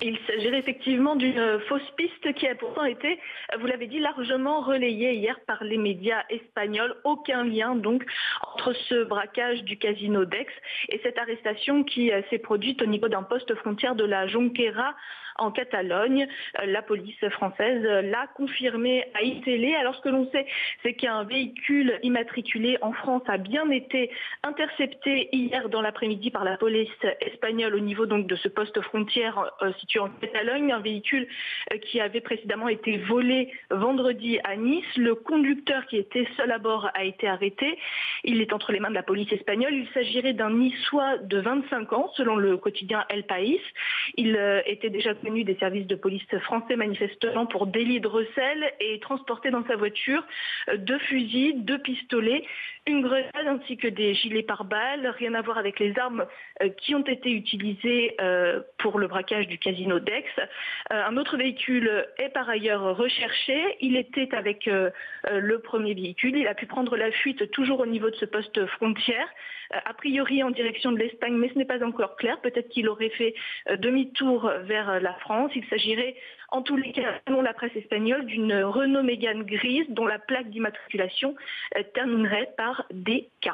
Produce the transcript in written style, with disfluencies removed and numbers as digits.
Il s'agirait effectivement d'une fausse piste qui a pourtant été, vous l'avez dit, largement relayée hier par les médias espagnols. Aucun lien donc entre ce braquage du casino d'Aix et cette arrestation qui s'est produite au niveau d'un poste frontière de la Jonquera en Catalogne. La police française l'a confirmé à iTélé. Alors ce que l'on sait, c'est qu'un véhicule immatriculé en France a bien été intercepté hier dans l'après-midi par la police espagnole au niveau donc de ce poste frontière situé en Catalogne, un véhicule qui avait précédemment été volé vendredi à Nice. Le conducteur qui était seul à bord a été arrêté. Il est entre les mains de la police espagnole. Il s'agirait d'un Niçois de 25 ans, selon le quotidien El País. Il était déjà connu des services de police français manifestement pour délit de recel et transportait dans sa voiture 2 fusils, 2 pistolets, une grenade ainsi que des gilets pare-balles. Rien à voir avec les armes qui ont été utilisées pour le braquage du casino d'Aix. Un autre véhicule est par ailleurs recherché. Il était avec le premier véhicule. Il a pu prendre la fuite toujours au niveau de ce poste frontière, a priori en direction de l'Espagne, mais ce n'est pas encore clair. Peut-être qu'il aurait fait demi-tour vers la France. Il s'agirait en tous les cas, selon la presse espagnole, d'une Renault Mégane grise dont la plaque d'immatriculation terminerait par DK.